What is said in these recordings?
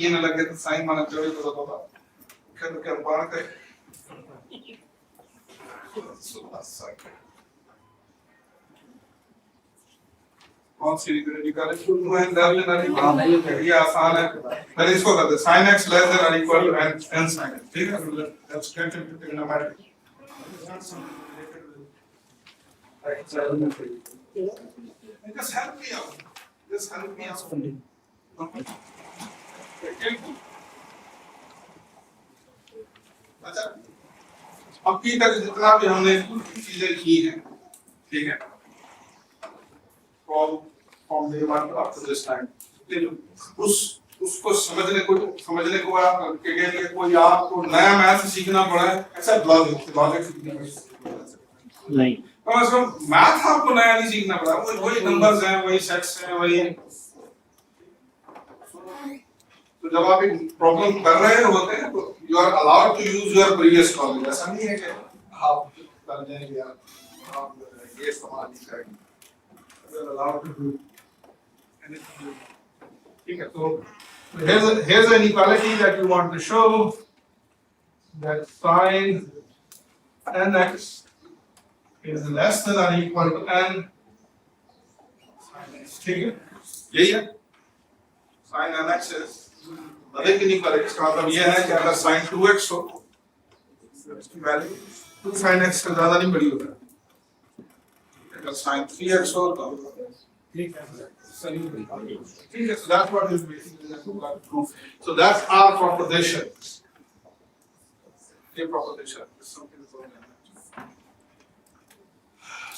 ये न लगे तो साइन माना जोड़े तो बाबा क्या बात है कौन सी निकाले ये आसान है पहले इसको करते sin x less than or equal to n sin x ठीक है let's get into trigonometry just help me out अच्छा अभी तक जितना भी हमने चीजें की हैं ठीक है from day one up to this time उसको समझने को आप के लिए कोई आपको नया मैथ सीखना पड़ा है ऐसा लॉजिक सीखना नहीं कम से कम मैथ आपको नया नहीं सीखना पड़ा वही नंबर्स हैं वही सेट्स हैं वही तो जब आप एक प्रॉब्लम कर रहे होते हैं तो you are allowed to use your previous knowledge ऐसा नहीं है कि आप कर जाएंगे या आप ये इस्तेमाल नहीं करेंगे you are allowed to do anything ठीक है तो here's an inequality that you want to show that sin nx is less than or equal to n ठीक है यही है sin nx is अधिक inequality इसका मतलब ये है कि अगर sin 2x हो इसकी वैल्यू 2 sin x से ज्यादा नहीं बड़ी होता अगर sin 3x हो तो ठीक है so that's what is basically so that's our proposition ये proposition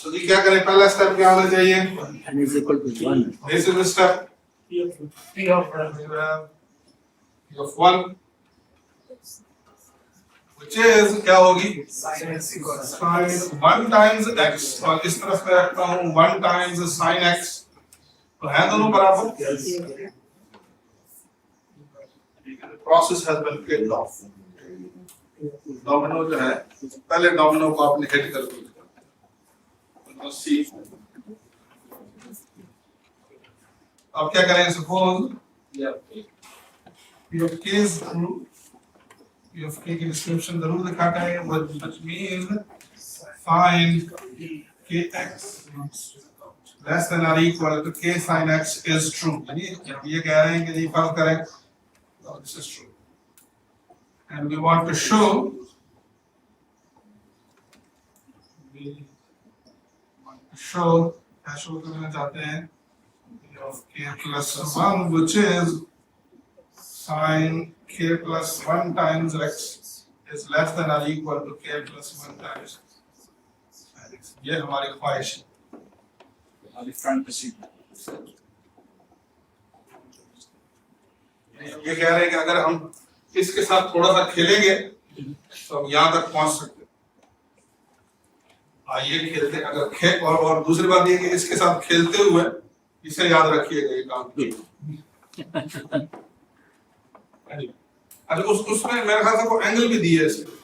so जी क्या करें पहला स्टेप क्या होना चाहिए n is equal to 1 this is the step p of 1 which is क्या होगी sin 1 times x और इस तरफ मैं रखता हूँ 1 times sin x तो है दोनों बराबर process has been killed off domino जो है पहले डोमिनो को आपने हिट कर दिया सी अब क्या करें सपोज पी ऑफ के इज ट्रू पी ऑफ के की डिस्क्रिप्शन जरूर लिखा है व्हिच मींस फाइंड के x less than or equal to k sin x is true ये कह रहे हैं कि ये फर्ज करें no this is true and we want to show क्या शो करना चाहते हैं of k plus 1 which is sin k plus 1 times x is less than or equal to k plus 1 times x ये हमारी ख्वाहिश है ये कह रहे हैं कि अगर हम इसके साथ थोड़ा सा खेलेंगे तो हम यहाँ तक पहुंच सकते हैं आइए खेलते अगर और दूसरी बात ये कि इसके साथ खेलते हुए इसे याद रखिएगा ये काम अच्छा उसमें मेरे ख्याल से कोई एंगल भी दिए है इसके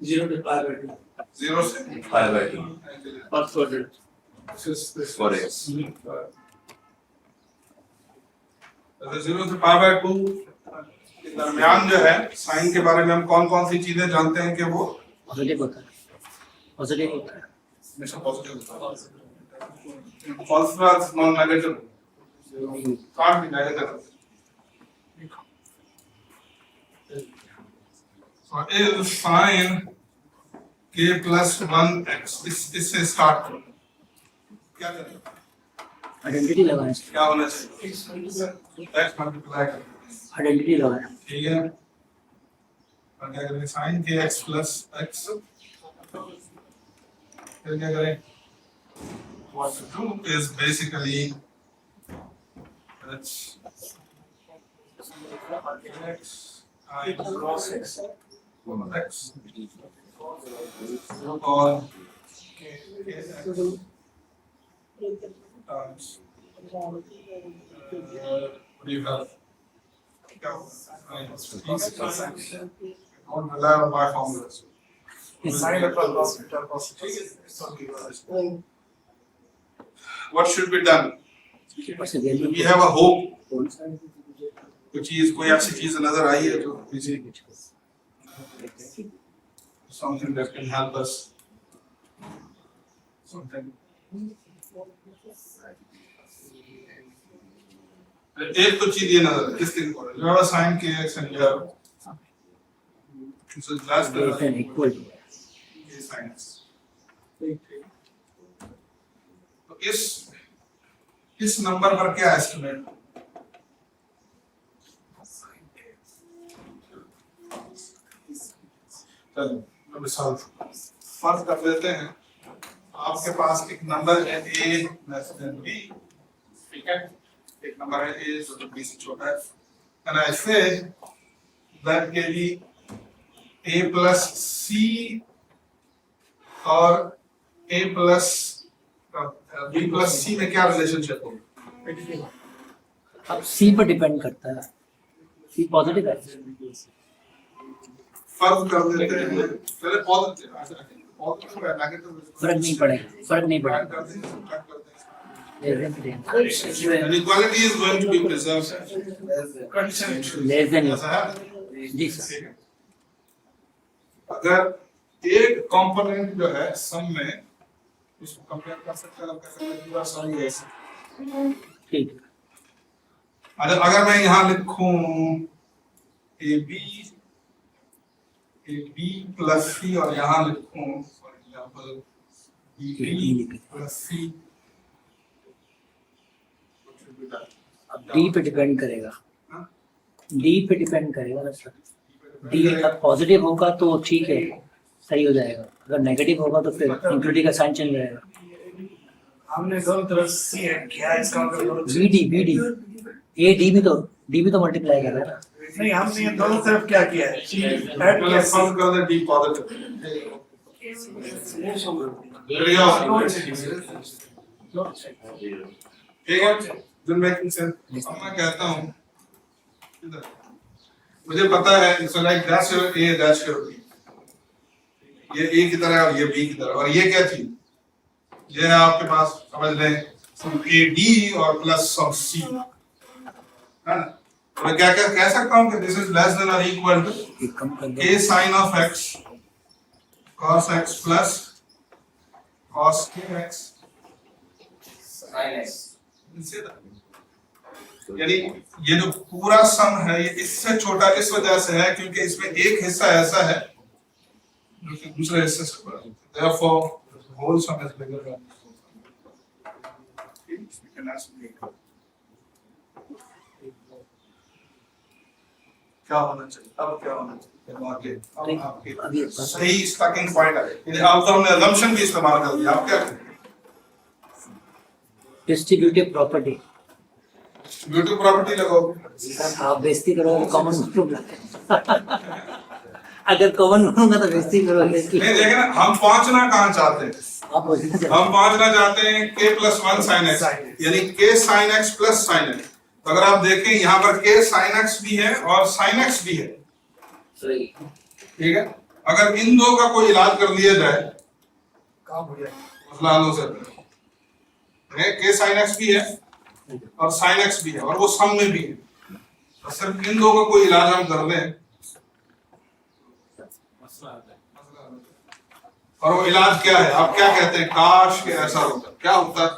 0 to pi by 2 0 से pi by 2 first order for x 0 से pi by 2 के दरमियान जो है साइन के बारे में हम कौन-कौन सी चीजें जानते हैं कि वो पॉजिटिव होता है हमेशा पॉजिटिव होता है false was non negative can't be negative so is sin k plus 1x इससे स्टार्ट करो क्या करें आइडेंटिटी लगाएं क्या होना चाहिए x मल्टीप्लाई करें आइडेंटिटी लगाएं ठीक है और क्या करें sin kx plus x फिर क्या करें what to do is basically that's x I cross x x or times what do you have don't rely on my formulas what should be done? We have a hope कोई ऐसी चीज नजर आई है जो something that can help us something एक तो चीज ये नजर किस दिन को you have a sin kx and you have so that's the Greater than equal to sin x तो इस नंबर पर क्या एस्टिमेट चलो मिसाल फर्ज कर लेते हैं आपके पास एक नंबर है a लेस देन b ठीक है एक नंबर है a जो b से छोटा है and I say that के लिए a plus c और a plus b plus c में क्या रिलेशनशिप होगा अब C पर डिपेंड करता है C पॉजिटिव है फर्ज कर देते हैं पहले पॉजिटिव है नेगेटिव फर्क नहीं पड़ेगा and equality is going to be preserved less than ऐसा है जी सर अगर एक कंपोनेंट जो है सम में उसको कंपेयर कर सकते हैं पूरा सम है ठीक अगर मैं यहाँ लिखूं ab plus c और यहाँ लिखूं for example b plus c अब D पे डिपेंड करेगा D पे डिपेंड करेगा ना सर D अगर पॉजिटिव होगा तो ठीक है सही हो जाएगा अगर नेगेटिव होगा तो फिर इंक्लूडिंग का साइन चेंज रहेगा हमने दोनों तरफ सी ऐड किया इसका मतलब BD D भी तो मल्टीप्लाई कर रहा है ना नहीं हमने ये दोनों तरफ क्या किया है सी ऐड मतलब किया सम कर दे d पॉजिटिव ठीक है then making sense अब मैं कहता हूँ मुझे पता है so like that's your a that's your b ये a की तरह और ये b की तरह और ये क्या थी ये है आपके पास समझ लें सम ad और प्लस सम c है ना मैं क्या क्या कह सकता हूँ कि दिस इज लेस देन और equal to a sin of x cos x plus cos kx sin x यानी ये जो पूरा सम है ये इससे छोटा इस वजह से है क्योंकि इसमें एक हिस्सा ऐसा है जो कि दूसरे हिस्से से बड़ा है therefore the whole sum is bigger than क्या होना चाहिए अब क्या होना चाहिए आपके सही स्टकिंग पॉइंट है यानी अब तो हमने assumption भी इस्तेमाल कर दिया आप क्या करें डिस्ट्रीब्यूटिव प्रॉपर्टी डिस्ट्रीब्यूटिव प्रॉपर्टी लगाओगे आप बेइज्जती करोगे कॉमन ग्रुप अगर कॉमन होगा तो बेइज्जती करोगे नहीं देखें ना हम पहुंचना कहां चाहते हैं आप हम पहुंचना चाहते हैं k plus 1 sin x यानी k sin x plus sin x तो अगर आप देखें यहाँ पर k sin x भी है और sin x भी है सही ठीक है अगर इन दो का कोई इलाज कर लिया जाए काम हो जाएगा मसला हल हो सकता है k sin x भी है और sin x भी है और वो सम में भी है तो सिर्फ इन दो का कोई इलाज हम कर लें और वो इलाज क्या है आप क्या कहते हैं काश के ऐसा होता क्या होता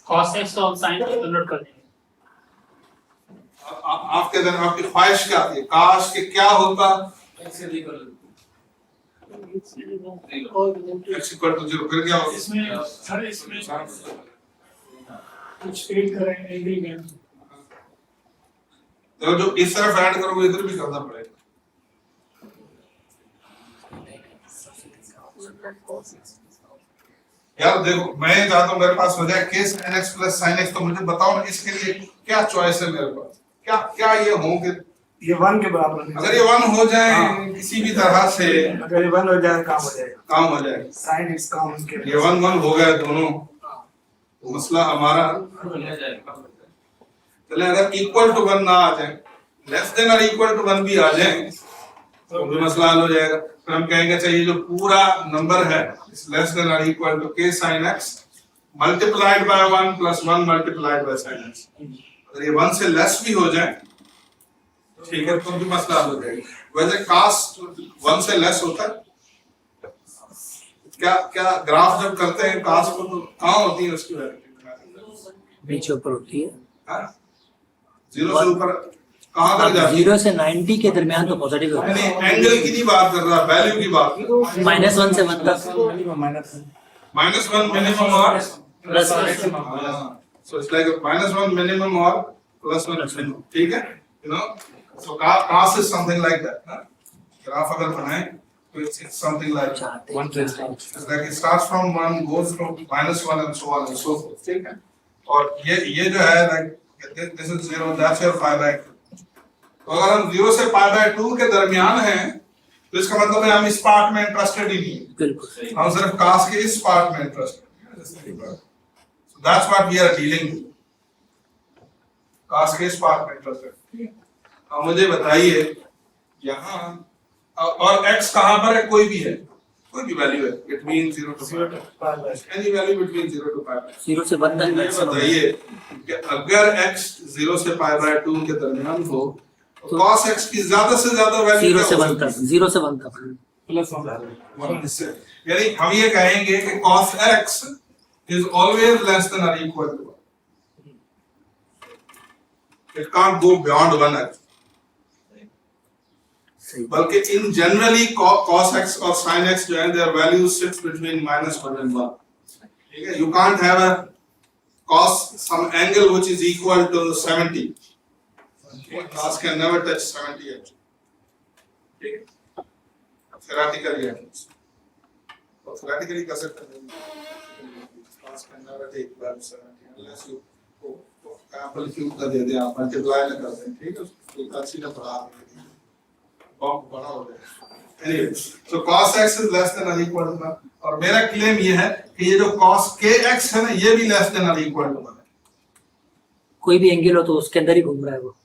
cos x और sin x कन्वर्ट कर देंगे आपके दिन आपकी ख्वाहिश क्या आती है काश के क्या होता x इक्वल टू 0 फिर क्या होगा इसमें सर इसमें कुछ ऐड करेंगे इंग्रेडिएंट तो जो इस तरफ ऐड करोगे इधर भी करना पड़ेगा यार देखो मैं चाहता हूँ मेरे पास हो जाए k sin x plus sin x तो मुझे बताओ ना इसके लिए क्या चॉइस है मेरे पास क्या क्या ये होंगे ये 1 के बराबर नहीं अगर ये 1 हो जाए किसी भी तरह से अगर ये 1 हो जाए काम हो जाएगा काम हो जाए sin x काम उसके ये 1 1 हो गए दोनों तो मसला हमारा चले अगर इक्वल टू 1 ना आ जाए लेस देन और इक्वल टू 1 भी आ जाए तो भी मसला हल हो जाएगा फिर हम कहेंगे चाहिए जो पूरा नंबर है लेस देन और equal to k sin x multiplied by 1 plus 1 multiplied by sin x अगर ये 1 से लेस भी हो जाए ठीक है, तो भी मसला हल हो जाएगा। वैसे कास्ट 1 से लेस होता है क्या? क्या ग्राफ जब करते हैं कास्ट को तो कहाँ होती है उसकी वैल्यू? नीचे ऊपर होती है। 0 से ऊपर कहाँ तक जाती है? 0 से 90 के दरमियान तो पॉजिटिव होता है। एंगल की नहीं बात कर रहा, वैल्यू की बात कर रहा। -1 से 1 तक -1 मिनिमम और plus so it's like a -1 minimum or +1 minimum, ठीक है? You know, so cast is something like that, ना? ग्राफ अगर बनाएं तो it's something like it's like it starts from 1 goes from -1 and so on and so forth, ठीक है? और ये जो है like this is 0, that's your pi by 2. तो अगर हम 0 से pi by 2 के दरमियान हैं तो इसका मतलब है हम इस पार्ट में इंटरेस्टेड ही नहीं है। बिल्कुल हम सिर्फ कास्ट के इस पार्ट में इंटरेस्टेड हैं। So that's what we are dealing with. कास्ट के इस पार्ट में इंटरेस्टेड। अब मुझे बताइए यहाँ और x कहाँ पर है? कोई भी है, कोई भी वैल्यू है between 0 to pi, any value between 0 to pi. 0 से 1 तक। ये बताइए कि अगर x 0 से pi by 2 के दरमियान हो तो cos x की ज्यादा से ज्यादा वैल्यू 0 से 1 तक, 0 से 1 तक +1। यानी हम ये कहेंगे कि cos x is always less than or equal to 1. It can't go beyond 1x. बल्कि in generally cos x और sin x जो है their values sits between -1 and 1. ठीक है? You can't have a cos some angle which is equal to 70. Cos can never touch 70 actually. ठीक है? Theoretically at least. तो theoretically कर सकते हैं। Cos can never take that 70 unless you amplitude का दे दें, आप multiply ना कर दें, ठीक है? तो काशी ना बढ़ा दें, बहुत बड़ा हो जाए। Anyway, so cos x is less than or equal to 1 और मेरा क्लेम ये है कि ये जो cos kx है ना ये भी less than or equal to 1 है। कोई भी एंगल हो तो उसके अंदर ही घूम रहा है वो।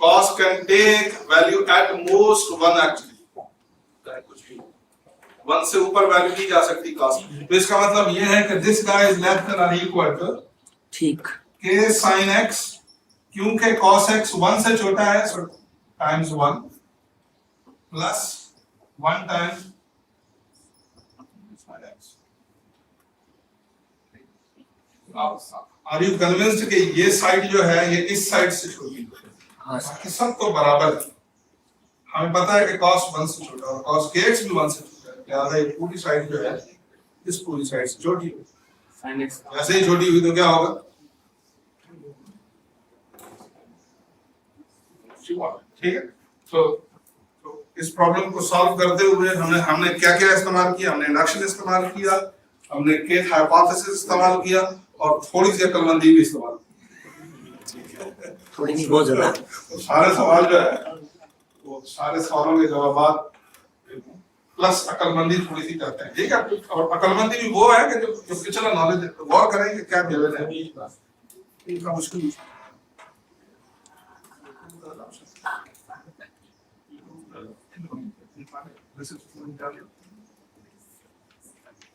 Cos can take value at most 1 actually, चाहे कुछ भी 1 से ऊपर वैल्यू नहीं जा सकती cos। तो इसका मतलब ये है कि this guy is less than or equal to ठीक k sin x, क्योंकि cos x 1 से छोटा है so times 1 plus 1 times sin x. Are you convinced कि ये साइड जो है ये इस साइड से छोटी है? हाँ बाकी सब तो बराबर है। हमें पता है कि cos 1 से छोटा है, cos kx भी 1 से छोटा है, लिहाजा ये पूरी साइड जो है इस पूरी साइड से छोटी है। sin x ऐसे ही छोटी हुई तो क्या होगा? ठीक है? तो इस प्रॉब्लम को सॉल्व करते हुए हमने क्या-क्या इस्तेमाल किया? हमने इंडक्शन इस्तेमाल किया, हमने केथ हाइपोथेसिस इस्तेमाल किया और थोड़ी सी अक्लमंदी भी इस्तेमाल की। थोड़ी नहीं, बहुत ज्यादा। तो सारे सवाल जो है वो सारे सवालों के जवाब प्लस अक्लमंदी थोड़ी सी करते हैं, ठीक है? और अक्लमंदी भी वो है कि जो पिछला नॉलेज है, गौर करें कि क्या गिवन है, इनका मुश्किल।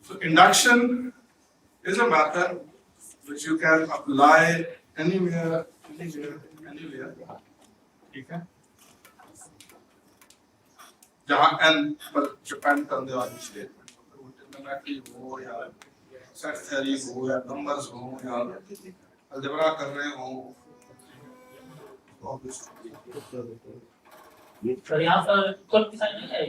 So induction is a method which you can apply anywhere. ठीक है? जहाँ n पर डिपेंड करने वाली स्टेटमेंट हो, ट्रिग्नोमेट्री हो या सेट थ्योरी हो या नंबर्स हो या अलजेब्रा कर रहे हो। सर यहाँ पर इक्वल की साइन नहीं है,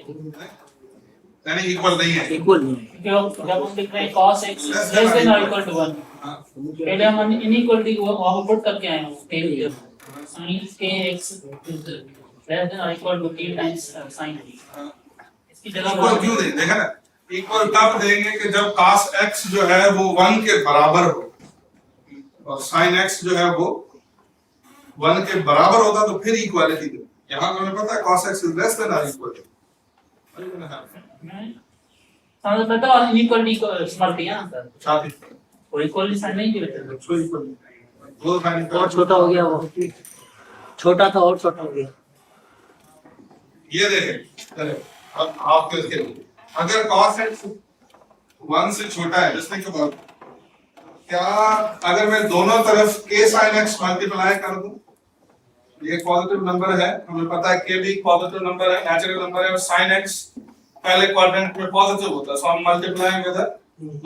नहीं इक्वल नहीं है, इक्वल नहीं है। जब हम लिख रहे हैं cos x लेस देन और इक्वल टू 1, पहले हम इनइक्वालिटी को वहाँ पर पुट करके आए हैं, sin kx लेस देन और equal to k times sin इसकी जगह इक्वल क्यों दें? देखा ना, इक्वल तब देंगे कि जब cos x जो है वो 1 के बराबर हो और sin x जो है वो 1 के बराबर होता तो फिर इक्वालिटी दे। यहाँ हमें पता है cos x is less than or equal to, समझ पता और इनइक्वालिटी को इस्तेमाल किया ना सर, साथ ही और इक्वलिटी साइन नहीं किया था, कोई इक्वल नहीं, दो साइन और छोटा हो गया, वो छोटा था और छोटा हो गया। ये देखें, चले अब आपके उसके लिए अगर cos x 1 से छोटा है, जैसे कि क्या अगर मैं दोनों तरफ k sin x मल्टीप्लाई कर दूं, ये पॉजिटिव नंबर है, हमें पता है k भी पॉजिटिव नंबर है, नेचुरल नंबर है, और sin x पहले क्वाड्रेंट में पॉजिटिव होता है, सो हम multiplying with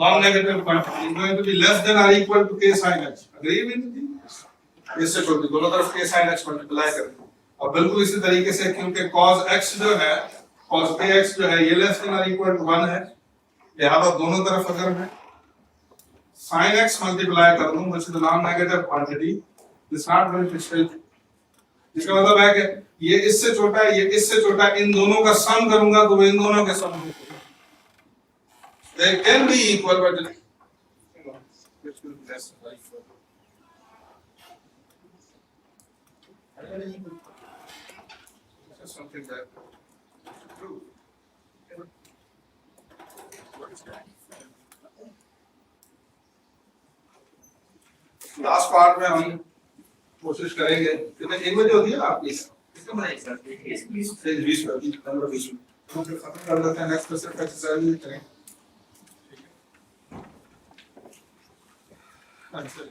non negative quantity is going to be less than और equal to k sin x। Agree with इससे छोड़ दी, दोनों तरफ k sin x मल्टीप्लाई करें। और बिल्कुल इसी तरीके से क्योंकि cos x जो है, cos kx जो है, ये लेस देन और इक्वल टू 1 है, लिहाजा दोनों तरफ अगर मैं sin x मल्टीप्लाई कर दूं which is non negative quantity, this not going to state. इसका मतलब है कि ये इससे छोटा है, ये इससे छोटा है, इन दोनों का सम करूंगा तो इन दोनों के सम they can be equal but you know which will be less than or equal to this is something that true last part में हम कोशिश करेंगे, कितने 1 बजे होती है आपकी, कितने बजे सर 20 में तो फिर खत्म कर देते हैं, नेक्स्ट क्वेश्चन एक्सरसाइज करें। अच्छा,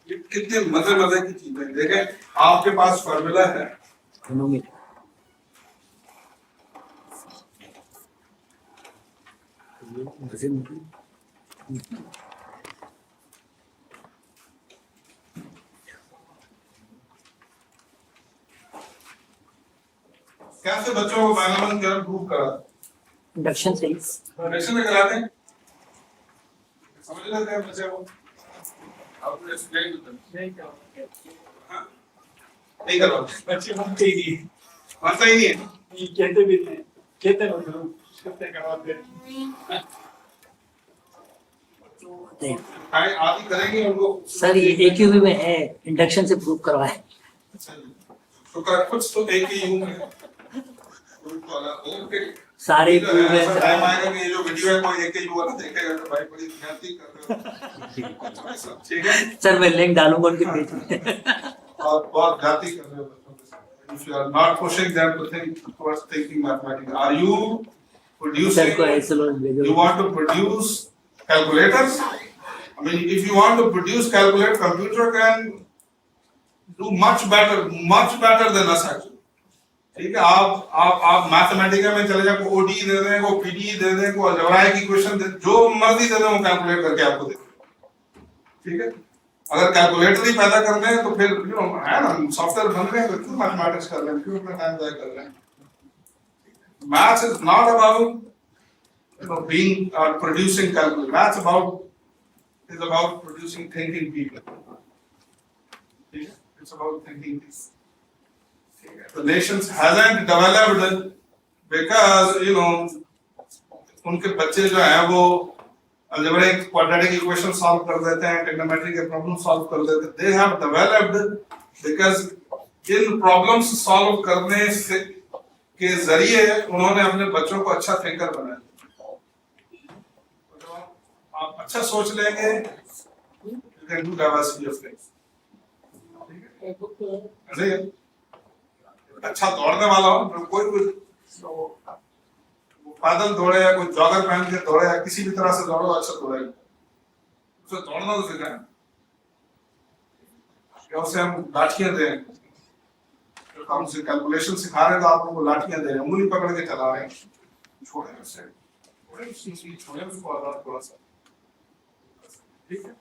ये कितने मजे की चीजें देखें, आपके पास फॉर्मूला है कैसे बच्चों को बायनोमियल थ्योरम प्रूव करा, इंडक्शन से इंडक्शन में कराते हैं, समझ लेते हैं बच्चे को, आपने एक्सप्लेन हाँ नहीं करो, बच्चे मानते ही नहीं, मानता ही नहीं है, ये कहते भी नहीं, कहते हैं करते करवाते हैं आदि करेंगे उनको। सर ये AQB में है, इंडक्शन से प्रूव करवाए। तो कर कुछ तो एक ही यूं है सारे टाइम आएगा कि ये जो वीडियो है कोई एक ही वाला देखेगा तो भाई बड़ी गलती कर रहे हो, ठीक है सर मैं लिंक डालूंगा उनके पेज में। और बहुत गलती कर रहे हो बच्चों के साथ। If you are not pushing them to think towards thinking mathematics, are you sir को producing? ऐसे लोग भेजो। You want to produce calculators? I mean, if you want to produce calculator, computer can do much better than us actually. ठीक है, आप mathematics में चले जाओ, को ओडी दे दें, को पीडी दे दें, को अलजेब्राइक इक्वेशन दे, जो मर्जी दे दें वो कैलकुलेट करके आपको दे, ठीक है। अगर कैलकुलेटर ही पैदा करने हैं तो फिर यू नो है ना, सॉफ्टवेयर बन रहे हैं तो क्यों मैथमेटिक्स कर रहे हैं, क्यों अपना टाइम जाया कर रहे हैं। Maths is not about you know being or producing calculus, that's about producing thinking people, it's about thinking people. The nations hasn't developed because you know उनके बच्चे जो हैं वो algebraic quadratic equation solve कर देते हैं, trigonometry के problem solve कर देते हैं, they have developed because in problems solve करने से के जरिए उन्होंने अपने बच्चों को अच्छा thinker बनाया। आप अच्छा सोच लेंगे, you can do diversity of things, ऐसे ही अच्छा दौड़ने वाला हो, कोई पैदल दौड़े या कोई जॉगर पहन के दौड़े या किसी भी तरह से दौड़ो, अच्छा दौड़ेगा, उसे दौड़ना तो सीखना है। या उसे हम लाठियां दें, हम उसे कैलकुलेशन सिखा रहे हैं तो आप लोगों को लाठियां दे रहे हैं, उंगली पकड़ के चला रहे हैं, छोड़े उससे, छोड़े उसको आजाद थोड़ा सा, ठीक है।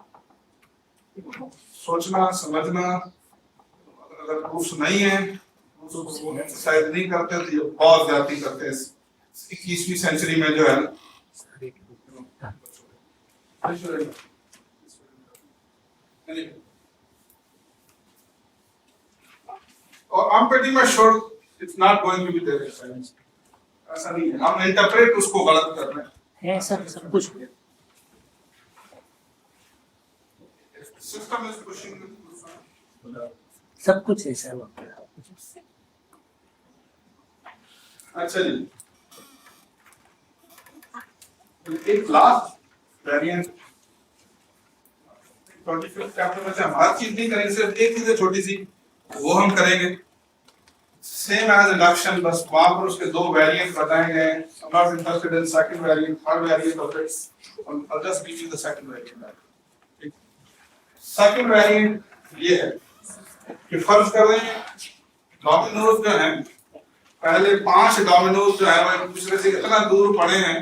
सोचना समझना, अगर प्रूफ नहीं है एक्सरसाइज नहीं करते तो ये बहुत ज्यादा करते हैं 21वीं सेंचुरी में जो है ना। और I'm pretty much sure it's not going to be there in science, ऐसा नहीं है, हम इंटरप्रेट उसको गलत कर रहे हैं। सर सब कुछ सिस्टम इज पुशिंग, सब कुछ है सर। अच्छा जी, एक लास्ट वेरिएंट 25th चैप्टर में से हम हर चीज नहीं करेंगे, सिर्फ एक चीज है छोटी सी, वो हम करेंगे। सेम एज इंडक्शन, बस वहां पर उसके दो वेरिएंट बताए गए हैं. I'm not interested in second variant, third variant of it. I'll just give you the second variant. Second variant ये है कि फर्ज कर रहे हैं डोमिनोज जो हैं, पहले 5 डोमिनोज जो है वो एक दूसरे से इतना दूर पड़े हैं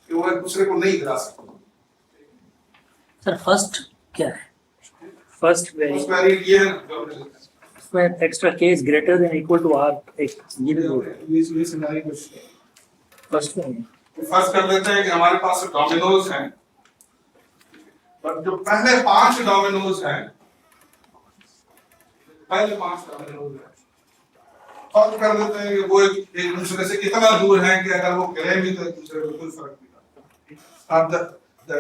कि वो एक दूसरे को नहीं गिरा सकते. सर फर्स्ट क्या है? फर्स्ट उस वेरिएंट ये है when extra k is greater than or equal to r, एक ये भी बोल ये सिनारियो कुछ फर्स्ट में फर्स्ट कर लेते हैं कि हमारे पास डोमिनोज हैं, पर जो पहले 5 डोमिनोज हैं, पहले 5 डोमिनोज हैं, फर्क कर देते हैं कि वो एक दूसरे से कितना दूर हैं कि अगर वो गिरे भी तो एक दूसरे को कोई फर्क नहीं पड़ता. अब the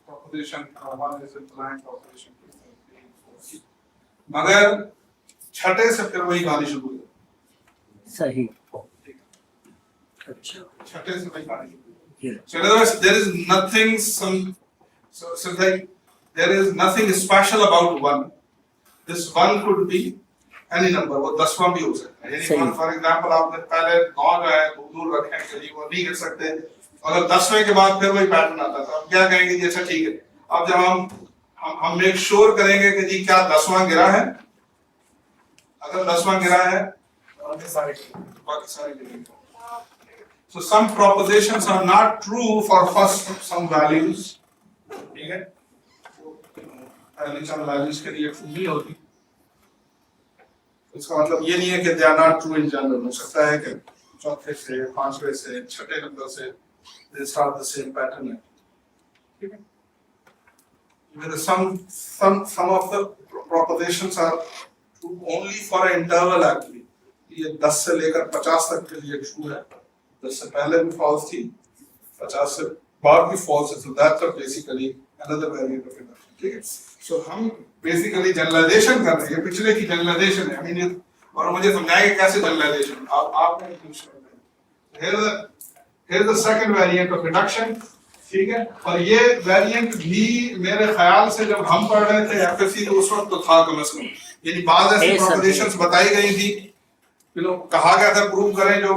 proposition one is implying proposition मगर छठे से फिर वही कहानी शुरू हुई. सही. अच्छा छठे से वही कहानी शुरू हुई. ये So in other words, there is nothing so like there is nothing special about one. This one could be any number. वो 10वां भी हो सकता है. यानी फॉर एग्जांपल आपने पहले 9 जो है दूर रखे हैं कि वो नहीं गिर सकते, अगर 10वें के बाद फिर वही पैटर्न आता था, अब क्या कहेंगे जी अच्छा ठीक है, अब जब हम मेक श्योर करेंगे कि जी क्या 10वां गिरा है, अगर 10वां गिरा है बाकी सारे गिरेंगे. So some propositions are not true for first some values. ठीक है, पहले some values के लिए true नहीं होती. इसका मतलब ये नहीं है कि they are not true in general. हो सकता है कि चौथे से 5वें से 6ठे नंबर से they start the same pattern. ठीक है, There is some of the propositions are true only for an interval actually. ये 10 से लेकर 50 तक के लिए true है. 10 से पहले भी false थी, 50 से बाद भी false है. So that's basically another variant of induction. ठीक है. So हम basically generalization कर रहे हैं. ये पिछले की generalization है. I mean और मुझे समझाएंगे कैसे generalization. आपने पूछ रहे हैं. Here's the second variant of induction. ठीक है, और ये वेरिएंट भी मेरे ख्याल से जब हम पढ़ रहे थे एफएससी तो उस वक्त तो था कम से कम, यानी बाद ऐसी प्रोपोजिशंस बताई गई थी, कहा गया था प्रूव करें जो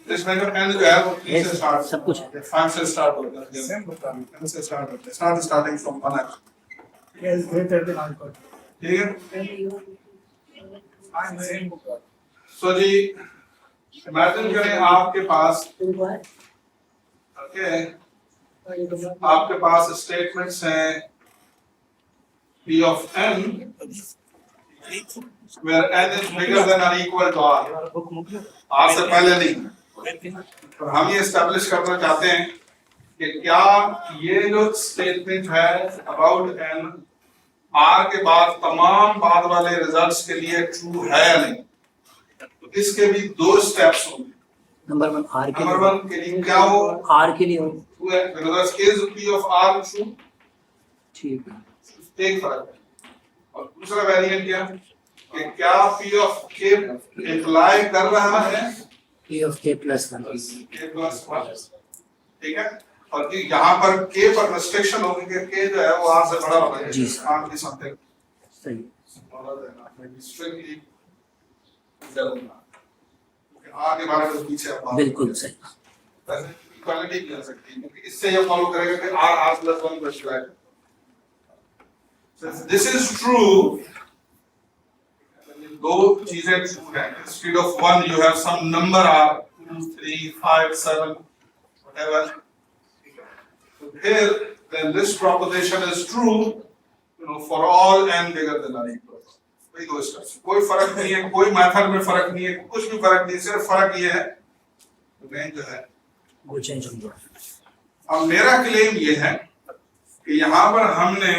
जिसमें जो एंड जो है वो 3 से स्टार्ट सब कुछ 5 से स्टार्ट होता है, सेम होता है, 10 से स्टार्ट होता है, it's not starting from 1 Yes, greater than or equal. ठीक है. Fine, same. सो जी इमेजिन करें आपके पास ओके आपके पास स्टेटमेंट्स हैं P of n where n is bigger than or equal to r. r से पहले नहीं, और हम ये एस्टैब्लिश करना चाहते हैं कि क्या ये जो स्टेटमेंट है अबाउट n r के बाद तमाम बाद वाले रिजल्ट्स के लिए ट्रू है या नहीं. तो इसके भी 2 स्टेप्स होंगे. नंबर 1 r के नंबर 1 के लिए क्या हो, r के लिए हो ट्रू है, because is P of r true. ठीक है, एक फर्क है. और दूसरा वेरिएंट क्या कि क्या P of k इम्प्लाई कर रहा है p of k plus 1. k plus 1. ठीक है, और कि यहाँ पर k पर रेस्ट्रिक्शन होगी कि k जो है वो r से बड़ा होना चाहिए. जी can't be something सही. smaller than r, maybe strictly r के बारे में पीछे आप बात बिल्कुल सही. इक्वालिटी भी हो सकती है क्योंकि इससे ये फॉलो करेगा कि r plus 1 बचता है. So this is true. दो चीजें true हैं. Instead of 1 you have some number r, 2, 3, 5, 7, whatever. So here then this proposition is true, for all n bigger than or equal. वही 2 स्टेप्स. कोई फर्क नहीं है, कोई मेथड में फर्क नहीं है, कुछ भी फर्क नहीं, सिर्फ फर्क ये है रेंज जो है वो चेंज हो गया. अब मेरा क्लेम ये है कि यहाँ पर हमने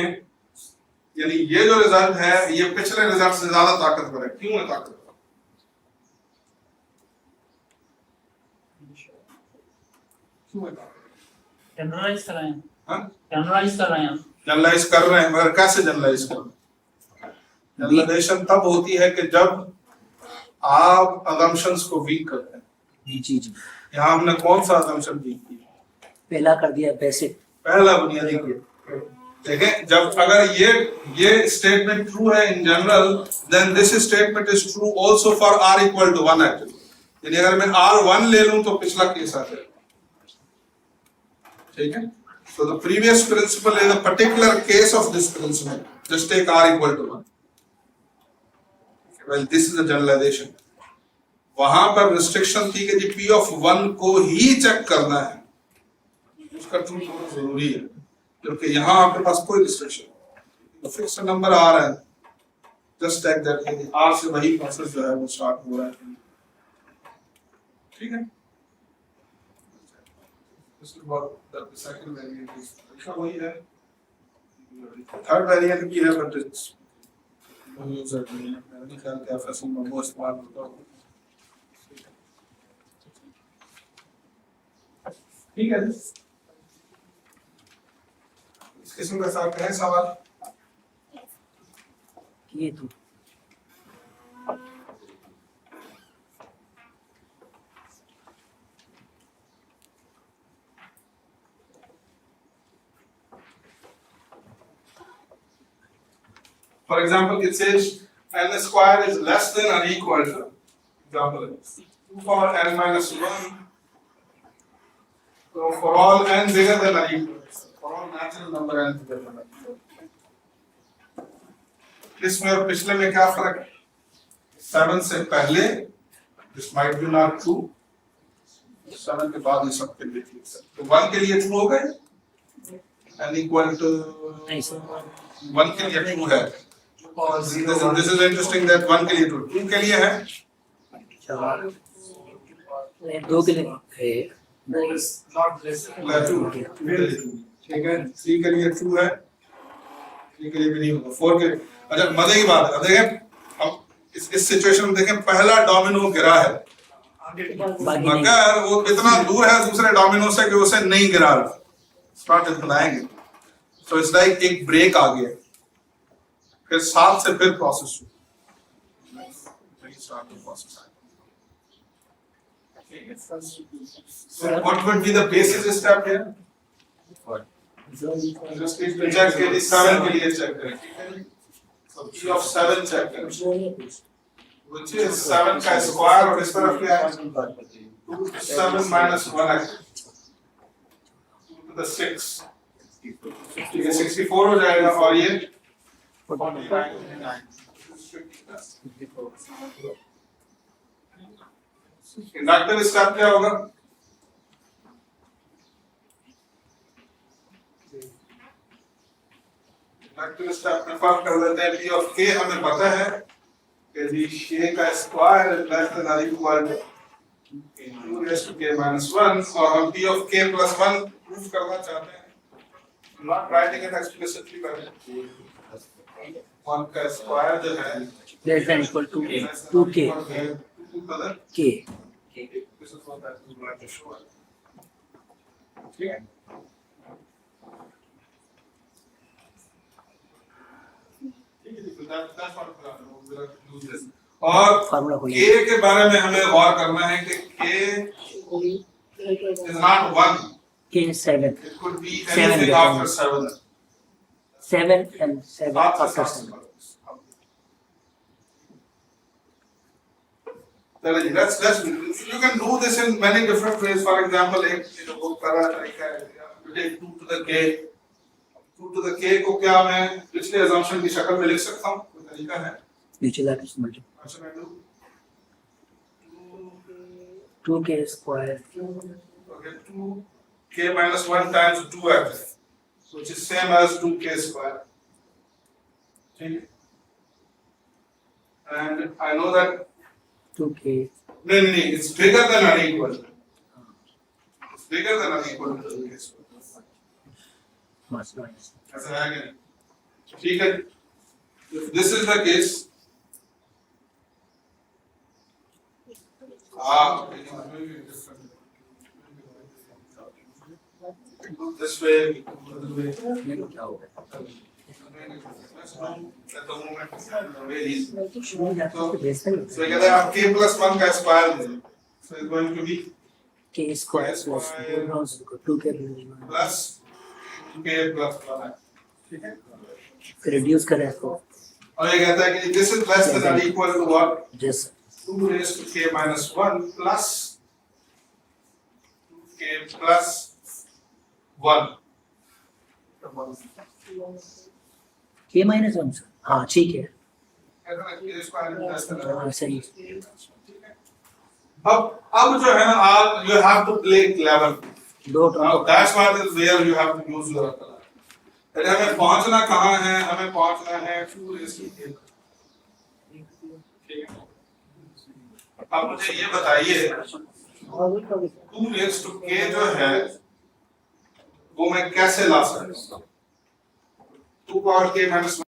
यानी ये जो रिजल्ट है ये पिछले रिजल्ट से ज्यादा ताकतवर है. क्यों है ताकतवर? क्यों है ताकतवर? जनरलाइज कर रहे हैं. हाँ, जनरलाइज कर रहे हैं. जनरलाइज कर रहे हैं, मगर कैसे जनरलाइज कर रहे हैं? जनरलाइजेशन तब होती है कि जब आप assumptions को वीक करते हैं. जी जी. यहाँ हमने कौन सा assumption वीक किया? पहला कर दिया बेसिक. पहला बुनियादी किया. ठीक है, जब अगर ये स्टेटमेंट ट्रू है in general, then this statement is true also for r equal to 1 actually. यानी अगर मैं r1 ले लूं तो पिछला केस आ जाएगा, ठीक है। So the previous principle is a particular case of this principle. Just take r equal to 1. Well, this is a generalization. वहां पर रिस्ट्रिक्शन थी कि जी p of 1 को ही चेक करना है, उसका ट्रू होना जरूरी है, क्योंकि यहाँ आपके पास कोई रिस्ट्रिक्शन, फिक्स नंबर आ रहा है, जस्ट टेक दैट r से वही प्रोसेस जो है वो स्टार्ट हो रहा है, ठीक है। This is what the second variant is. इसका वही है, थर्ड वेरिएंट भी है, बट इट्स यूजर नहीं है, मेरे ख्याल के एफएसएम में वो इस्तेमाल होता है, ठीक है। इस किस्म का साथ है सवाल ये तो For example, it says n square is less than or equal to, example, 2 power n minus 1. So for all n bigger than or equal to, for all natural number n bigger than or equal to. इसमें और पिछले में क्या फर्क है? 7 से पहले this might be not true, 7 के बाद ये सब के लिए ठीक है, तो 1 के लिए true हो गए, n equal to 1 के लिए true है। This is interesting that 1 के लिए true, 2 के लिए है, 2 के लिए है, Not less. 2 ठीक है, 3 के लिए true है, 3 के लिए भी नहीं होगा, 4 के लिए। अच्छा मजे की बात है, देखें अब इस सिचुएशन में देखें, पहला डोमिनो गिरा है, मगर वो इतना दूर है दूसरे डोमिनो से कि उसे नहीं गिरा रहा, स्टार्ट बनाएंगे, तो इट्स लाइक एक ब्रेक आ गया, फिर 7 से फिर process what would be the basis step here? Just check के लिए 7 के लिए चेक करें, ठीक है, so p of 7 चेक करें, which is 7 का स्क्वायर और इस तरफ क्या है 2 to 7 minus 1 है 2 to the 6, ये 64 हो जाएगा, और ये 49 इंडक्टिव स्टेप क्या होगा? इंडक्टिव स्टेप में फर्क कर लेते हैं, p of k हमें पता है कि जी k का स्क्वायर इज लेस देन और equal to 2 raised to k minus 1, और हम p of k plus 1 prove करना चाहते हैं, not writing it explicitly, but 1 का स्क्वायर जो है less than equal to 2k k, this is what that is going to show, ठीक है। और फार्मूला k के बारे में हमें गौर करना है कि k is not 1, k is 7, it could be 7 anything after 7. 7 and 7 after 7. Let's you can do this in many different ways. For example, एक वो पहला तरीका है, you take 2 to the k, 2 to the k को क्या मैं पिछले assumption की शक्ल में लिख सकता हूँ, कोई तरीका है? नीचे लाके समझ लो, अच्छा मैं लूँ 2k square okay, 2k minus 1 times 2x, which is same as 2k square, ठीक है, and I know that 2k no, it's bigger than or equal. It's bigger than or equal to 2k square. plus minus. ऐसा है क्या? ठीक है, if this is the case, this way, ये तो क्या होगा? at the moment, very easy. शुरू जाते हैं तो बेस है So कहते हैं आप k plus 1 का square they, so it's going to be k square plus 2k plus k plus 1. ठीक है, फिर रिड्यूस करें इसको और ये कहता है कि दिस इज लेस देन और इक्वल टू व्हाट, जैसे 2 raised to k minus 1 plus k plus 1. k minus one. हाँ ठीक है, k square is less than or हाँ सही। अब जो है ना, आप you have to play clever. दो Now term that's what is where you have to use your color. अरे हमें पहुंचना कहाँ है, हमें पहुंचना है 2 raised to k. ठीक है, अब मुझे ये बताइए 2 raised to k जो है वो मैं कैसे ला सकता हूँ? 2 power k minus 1